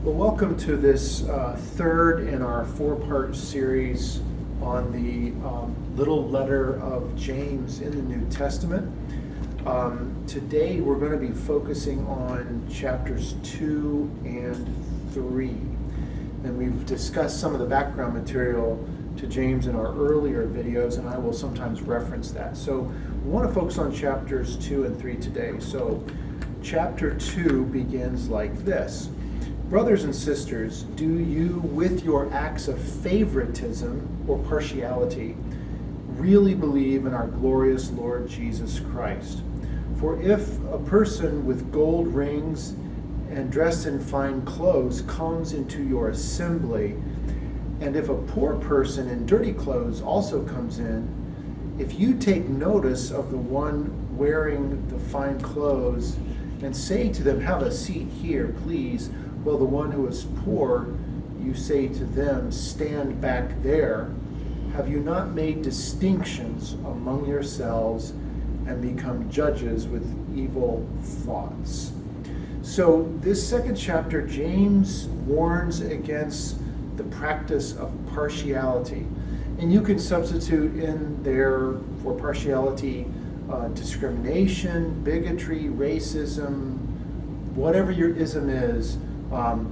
Well, welcome to this third in our four-part series on the little letter of James in the New Testament. Today we're going to be focusing on chapters 2 and 3. And we've discussed some of the background material to James in our earlier videos, and I will sometimes reference that. So we want to focus on chapters 2 and 3 today. So chapter 2 begins like this. Brothers and sisters, do you, with your acts of favoritism or partiality, really believe in our glorious Lord Jesus Christ? For if a person with gold rings and dressed in fine clothes comes into your assembly, and if a poor person in dirty clothes also comes in, if you take notice of the one wearing the fine clothes and say to them, "Have a seat here, please," well, the one who is poor, you say to them, "Stand back there," have you not made distinctions among yourselves and become judges with evil thoughts? So this second chapter, James warns against the practice of partiality. And you can substitute in there for partiality discrimination, bigotry, racism, whatever your ism is.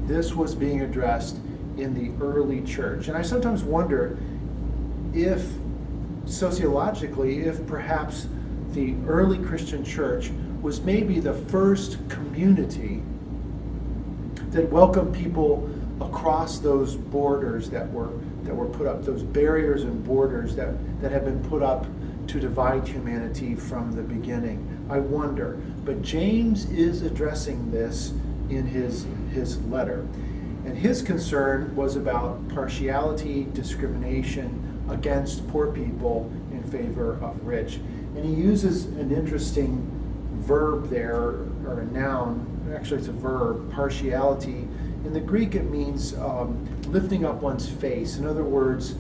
This was being addressed in the early church. And I sometimes wonder if, sociologically, if perhaps the early Christian church was maybe the first community that welcomed people across those borders that were put up, those barriers and borders that have been put up to divide humanity from the beginning. I wonder. But James is addressing this in his letter. And his concern was about partiality, discrimination against poor people in favor of rich. And he uses an interesting verb there, or a noun, actually it's a verb, partiality. In the Greek it means lifting up one's face. In other words,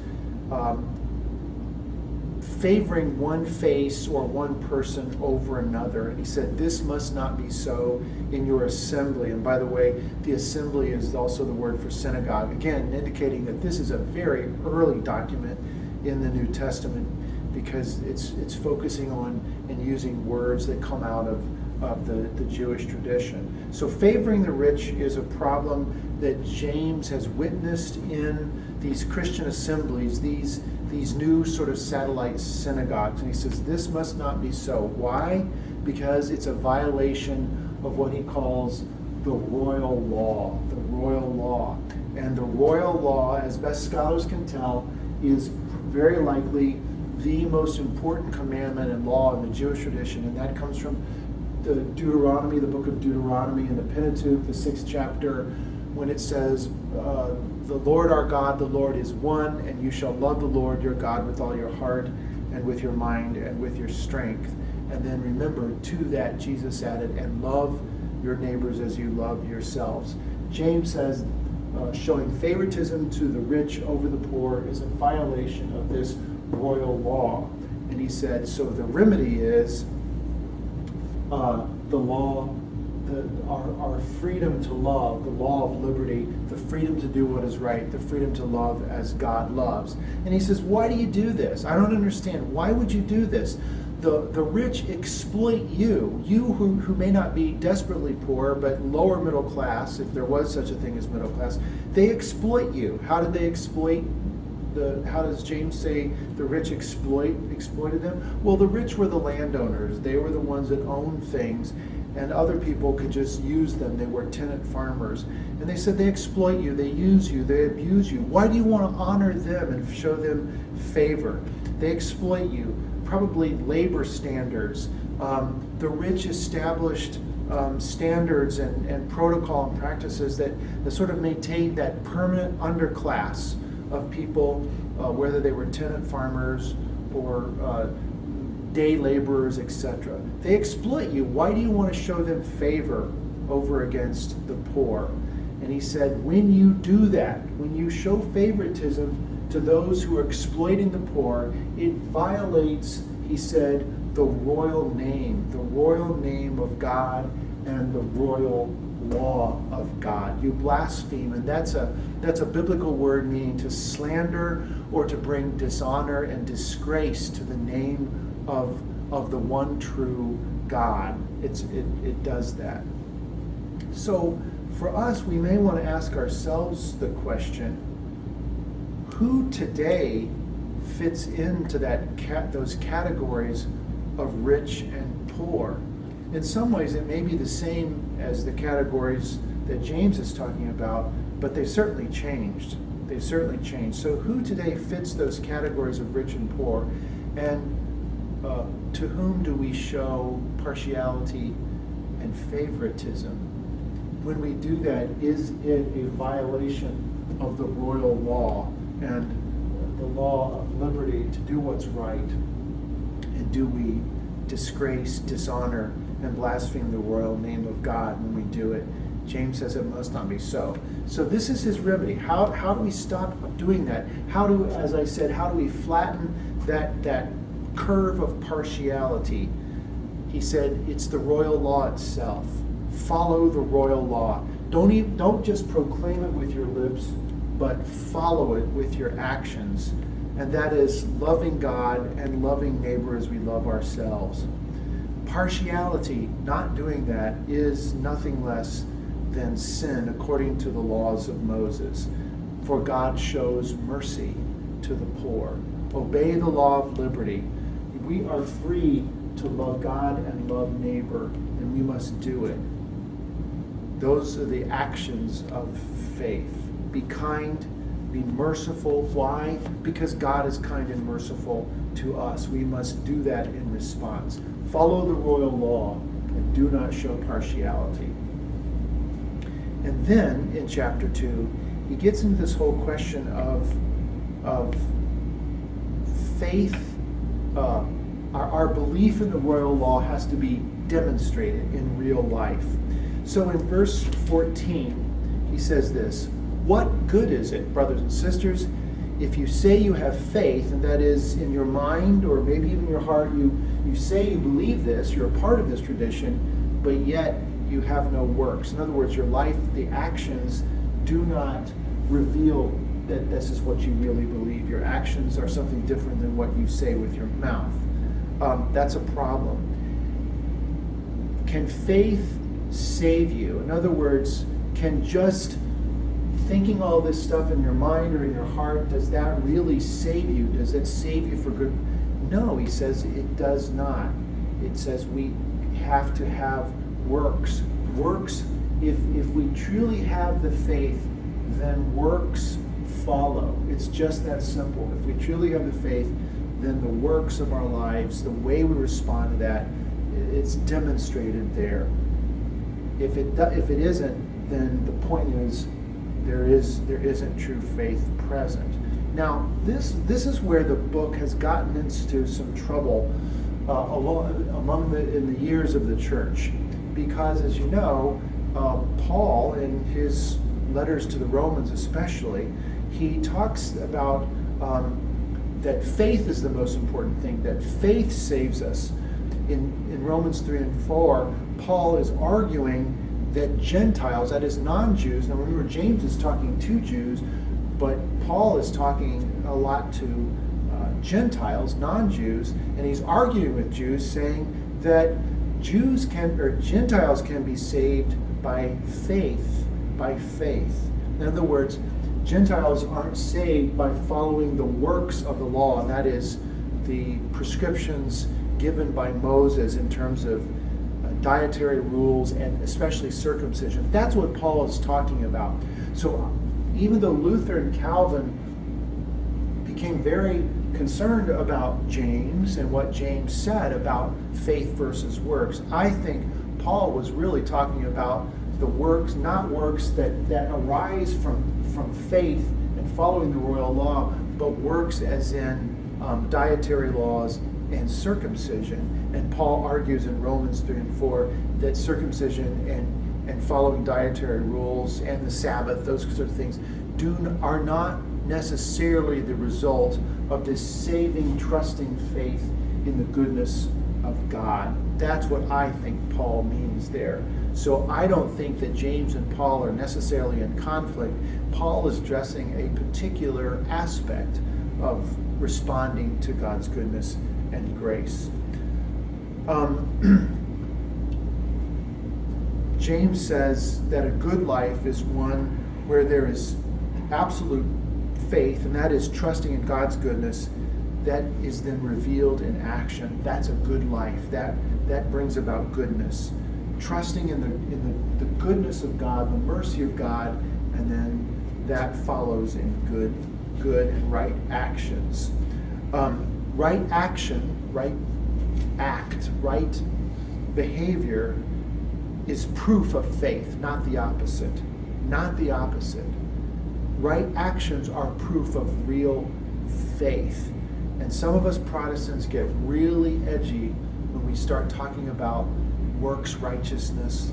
favoring one face or one person over another. And he said, this must not be so in your assembly. And by the way, the assembly is also the word for synagogue. Again, indicating that this is a very early document in the New Testament because it's focusing on and using words that come out of the Jewish tradition. So favoring the rich is a problem that James has witnessed in these Christian assemblies, these new sort of satellite synagogues. And he says, this must not be so. Why? Because it's a violation of what he calls the royal law. The royal law. And the royal law, as best scholars can tell, is very likely the most important commandment and law in the Jewish tradition. And that comes from the Deuteronomy, the book of Deuteronomy in the Pentateuch, the 6th chapter, when it says, the Lord our God, the Lord is one, and you shall love the Lord your God with all your heart and with your mind and with your strength. And then remember, to that Jesus added, and love your neighbors as you love yourselves. James says, showing favoritism to the rich over the poor is a violation of this royal law. And he said, so the remedy is the law, our freedom to love, the law of liberty, the freedom to do what is right, the freedom to love as God loves. And he says, why do you do this? I don't understand. Why would you do this? The rich exploit you who may not be desperately poor, but lower middle class, if there was such a thing as middle class. They exploit you. How did they exploit? How does James say the rich exploited them? Well, the rich were the landowners. They were the ones that owned things, and other people could just use them. They were tenant farmers. And they said they exploit you, they use you, they abuse you. Why do you want to honor them and show them favor? They exploit you. Probably labor standards. The rich established standards and protocol and practices that sort of maintained that permanent underclass of people, whether they were tenant farmers or day laborers, etc. They exploit you. Why do you want to show them favor over against the poor? And he said, when you do that, when you show favoritism to those who are exploiting the poor, it violates, he said, the royal name of God and the royal law of God. You blaspheme, and that's a biblical word meaning to slander or to bring dishonor and disgrace to the name of the one true God. It does that. So for us, we may want to ask ourselves the question, who today fits into those categories of rich and poor? In some ways, it may be the same as the categories that James is talking about, but they've certainly changed. They've certainly changed. So who today fits those categories of rich and poor? And to whom do we show partiality and favoritism? When we do that, is it a violation of the royal law and the law of liberty to do what's right? And do we disgrace, dishonor, and blaspheme the royal name of God when we do it? James says it must not be so. So this is his remedy. How do we stop doing that? As I said, how do we flatten that curve of partiality? He said it's the royal law itself. Follow the royal law. Don't just proclaim it with your lips, but follow it with your actions. And that is loving God and loving neighbor as we love ourselves. Partiality, not doing that, is nothing less than sin according to the laws of Moses. For God shows mercy to the poor. Obey the law of liberty. We are free to love God and love neighbor, and we must do it. Those are the actions of faith. Be kind, be merciful. Why? Because God is kind and merciful to us. We must do that in response. Follow the royal law and do not show partiality. And then in chapter 2, he gets into this whole question of faith. Our belief in the royal law has to be demonstrated in real life. So in verse 14, he says this: what good is it, brothers and sisters, if you say you have faith, and that is in your mind or maybe even your heart, you say you believe this, you're a part of this tradition, but yet you have no works. In other words, your life, the actions do not reveal that this is what you really believe. Your actions are something different than what you say with your mouth. That's a problem. Can faith save you? In other words, can just thinking all this stuff in your mind or in your heart, does that really save you? Does it save you for good? No, he says it does not. It says we have to have works. Works, if we truly have the faith, then works follow. It's just that simple. If we truly have the faith, then the works of our lives, the way we respond to that, it's demonstrated there. If it isn't, then the point is there isn't true faith present. Now, this is where the book has gotten into some trouble in the years of the church, because, as you know, Paul, in his letters to the Romans especially, he talks about that faith is the most important thing, that faith saves us. In Romans 3 and 4, Paul is arguing that Gentiles, that is non-Jews, now remember James is talking to Jews, but Paul is talking a lot to Gentiles, non-Jews, and he's arguing with Jews, saying that Gentiles can be saved by faith. In other words, Gentiles aren't saved by following the works of the law, and that is the prescriptions given by Moses in terms of dietary rules and especially circumcision. That's what Paul is talking about. So even though Luther and Calvin became very concerned about James and what James said about faith versus works, I think Paul was really talking about the works, not works that arise from faith and following the royal law, but works as in dietary laws and circumcision. And Paul argues in Romans 3 and 4 that circumcision and following dietary rules and the Sabbath, those sort of things, are not necessarily the result of this saving, trusting faith in the goodness of God. That's what I think Paul means there. So I don't think that James and Paul are necessarily in conflict. Paul is addressing a particular aspect of responding to God's goodness and grace. James says that a good life is one where there is absolute faith, and that is trusting in God's goodness, that is then revealed in action. That's a good life. That brings about goodness. Trusting in the goodness of God, the mercy of God, and then that follows in good and right actions. Right action, right act, right behavior is proof of faith, not the opposite. Not the opposite. Right actions are proof of real faith. And some of us Protestants get really edgy when we start talking about works righteousness.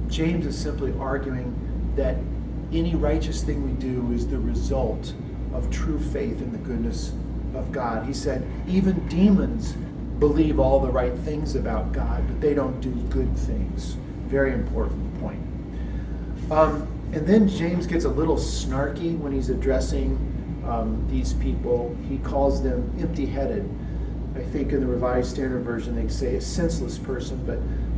James is simply arguing that any righteous thing we do is the result of true faith in the goodness of God. He said, even demons believe all the right things about God, but they don't do good things. Very important point. And then James gets a little snarky when he's addressing these people. He calls them empty-headed. I think in the Revised Standard Version they say a senseless person,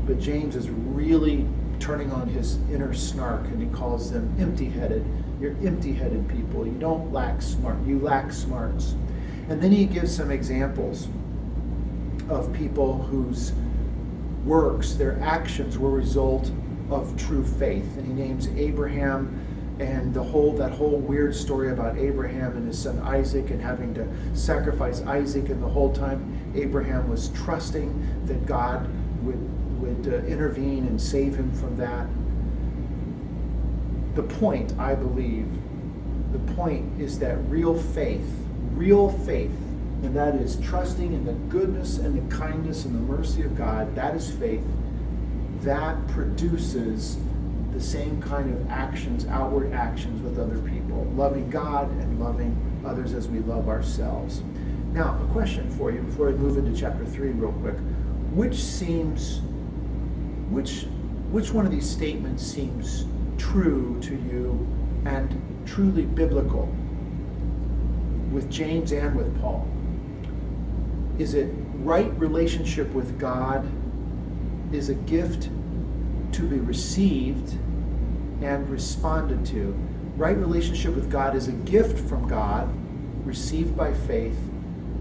but James is really turning on his inner snark, and he calls them empty-headed. You're empty-headed people. You don't lack smart. You lack smarts. And then he gives some examples of people whose works, their actions, were a result of true faith. And he names Abraham and that whole weird story about Abraham and his son Isaac and having to sacrifice Isaac, and the whole time Abraham was trusting that God would intervene and save him from that. The point, I believe, is that real faith, and that is trusting in the goodness and the kindness and the mercy of God, that is faith. That produces the same kind of actions, outward actions with other people, loving God and loving others as we love ourselves. Now, a question for you before I move into chapter 3 real quick. Which one of these statements seems true to you and truly biblical with James and with Paul? Is it right relationship with God is a gift to be received and responded to? Right relationship with God is a gift from God, received by faith,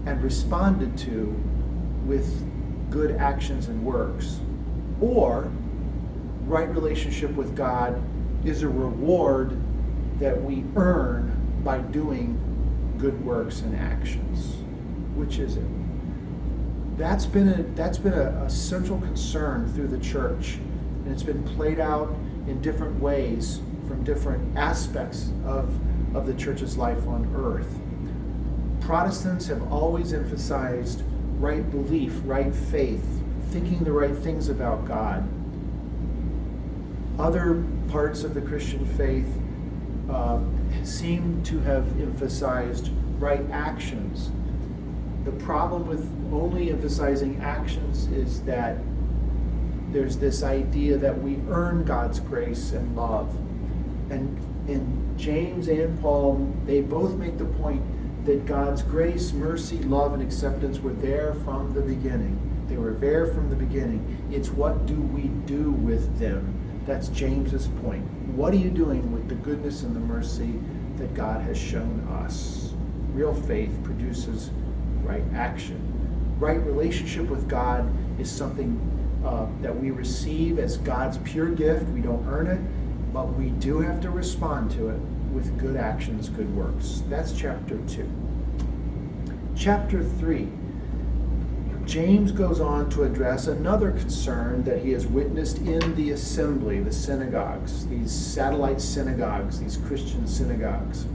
and responded to with good actions and works. Or right relationship with God is a reward that we earn by doing good works and actions. Which is it? That's been a central concern through the church, and it's been played out in different ways from different aspects of the church's life on earth. Protestants have always emphasized right belief, right faith, thinking the right things about God. Other parts of the Christian faith seem to have emphasized right actions. The problem with only emphasizing actions is that there's this idea that we earn God's grace and love. And in James and Paul, they both make the point that God's grace, mercy, love, and acceptance were there from the beginning. They were there from the beginning. It's what do we do with them? That's James's point. What are you doing with the goodness and the mercy that God has shown us? Real faith produces right action. Right relationship with God is something that we receive as God's pure gift. We don't earn it, but we do have to respond to it with good actions, good works. That's chapter 2. Chapter 3. James goes on to address another concern that he has witnessed in the assembly, the synagogues, these satellite synagogues, these Christian synagogues.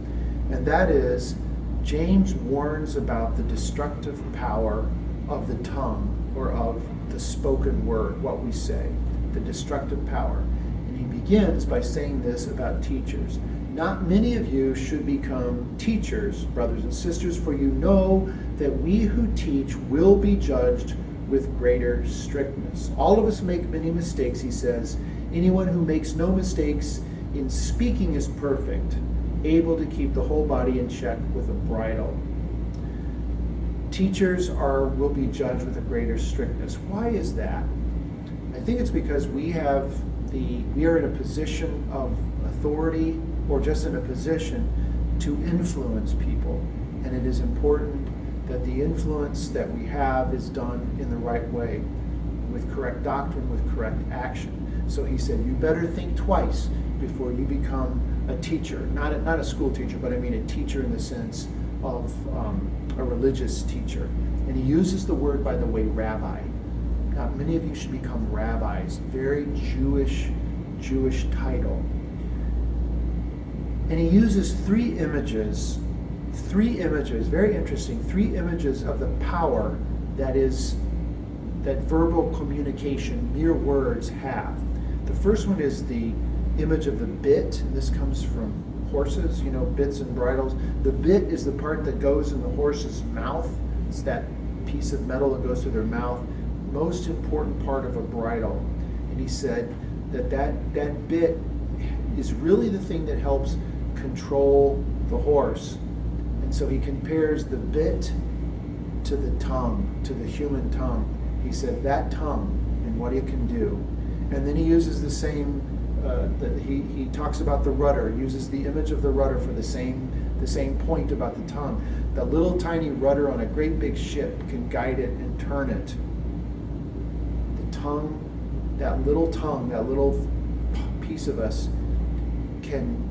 And that is, James warns about the destructive power of the tongue, or of the spoken word, what we say, the destructive power. And he begins by saying this about teachers. Not many of you should become teachers, brothers and sisters, for you know that we who teach will be judged with greater strictness. All of us make many mistakes, he says. Anyone who makes no mistakes in speaking is perfect, able to keep the whole body in check with a bridle. Teachers will be judged with a greater strictness. Why is that? I think it's because we are in a position of authority, or just in a position to influence people. And it is important that the influence that we have is done in the right way, with correct doctrine, with correct action. So he said, you better think twice before you become a teacher. Not a school teacher, but I mean a teacher in the sense of a religious teacher. And he uses the word, by the way, rabbi. Now, many of you should become rabbis. Very Jewish title. And he uses three images, very interesting, three images of the power that verbal communication, mere words, have. The first one is the image of the bit. This comes from horses, bits and bridles. The bit is the part that goes in the horse's mouth. It's that piece of metal that goes through their mouth. Most important part of a bridle. And he said that bit is really the thing that helps control the horse. And so he compares the bit to the tongue, to the human tongue. He said that tongue and what it can do. And then he uses the same, he talks about the rudder, uses the image of the rudder for the same point about the tongue. The little tiny rudder on a great big ship can guide it and turn it. The tongue, that little piece of us can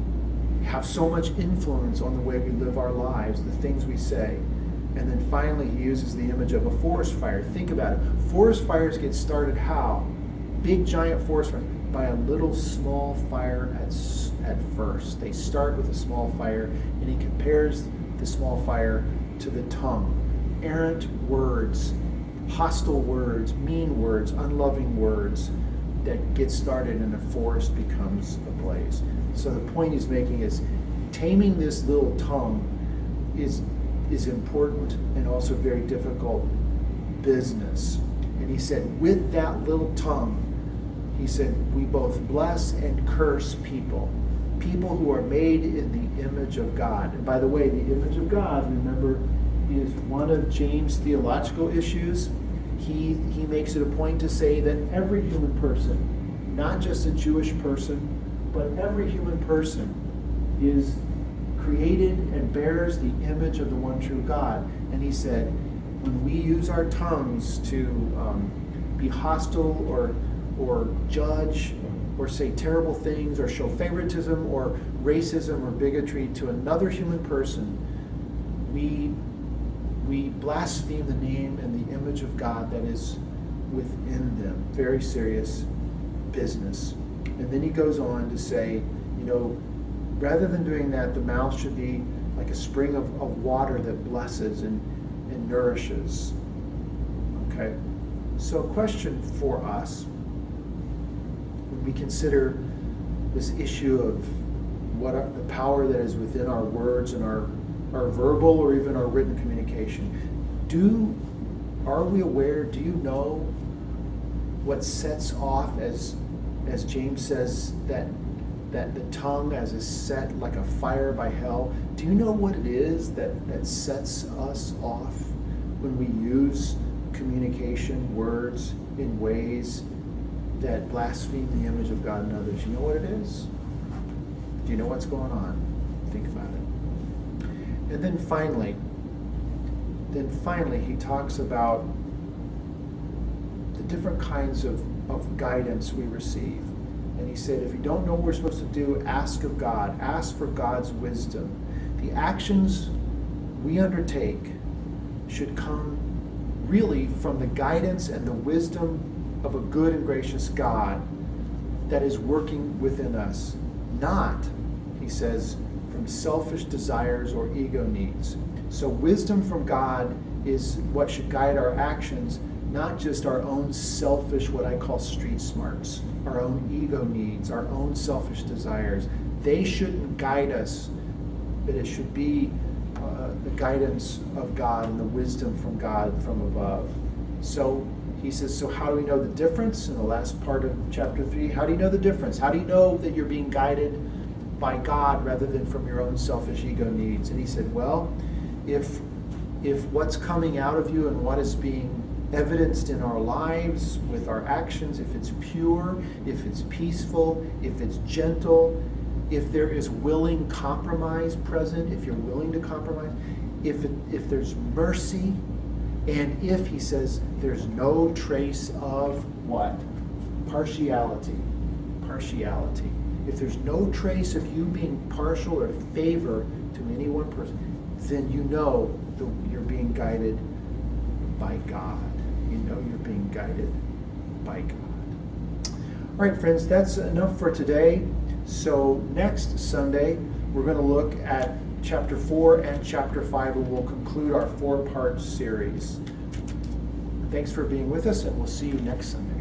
have so much influence on the way we live our lives, the things we say. And then finally he uses the image of a forest fire. Think about it. Forest fires get started how? Big giant forest fire. By a little small fire at first. They start with a small fire, and he compares the small fire to the tongue. Errant words, hostile words, mean words, unloving words that get started and a forest becomes ablaze. So the point he's making is taming this little tongue is important and also very difficult business. And he said, with that little tongue, he said, we both bless and curse people who are made in the image of God. And by the way, the image of God, remember, is one of James' theological issues. He makes it a point to say that every human person, not just a Jewish person, but every human person is created and bears the image of the one true God. And he said, when we use our tongues to be hostile or judge or say terrible things or show favoritism or racism or bigotry to another human person, we blaspheme the name and the image of God that is within them. Very serious business. And then he goes on to say, rather than doing that, the mouth should be like a spring of water that blesses and nourishes. Okay? So a question for us, when we consider this issue of the power that is within our words and our verbal or even our written communication, are we aware, do you know what sets off, as James says, that the tongue as is set like a fire by hell? Do you know what it is that sets us off when we use communication, words, in ways that blaspheme the image of God in others? You know what it is? Do you know what's going on? Think about it. And then finally, he talks about the different kinds of guidance we receive. And he said, if you don't know what we're supposed to do, ask of God. Ask for God's wisdom. The actions we undertake should come really from the guidance and the wisdom of a good and gracious God that is working within us. Not, he says, from selfish desires or ego needs. So wisdom from God is what should guide our actions, not just our own selfish, what I call street smarts, our own ego needs, our own selfish desires. They shouldn't guide us, but it should be the guidance of God and the wisdom from God from above. So he says, so how do we know the difference? In the last part of chapter 3, how do you know the difference? How do you know that you're being guided by God rather than from your own selfish ego needs? And he said, well, if what's coming out of you and what is being evidenced in our lives with our actions, if it's pure, if it's peaceful, if it's gentle, if there is willing compromise present, if you're willing to compromise, if there's mercy, and if, he says, there's no trace of what? Partiality. Partiality. If there's no trace of you being partial or favor to any one person, then you know that you're being guided by God. You know you're being guided by God. All right, friends, that's enough for today. So next Sunday, we're going to look at chapter 4 and chapter 5, and we'll conclude our 4-part series. Thanks for being with us, and we'll see you next Sunday.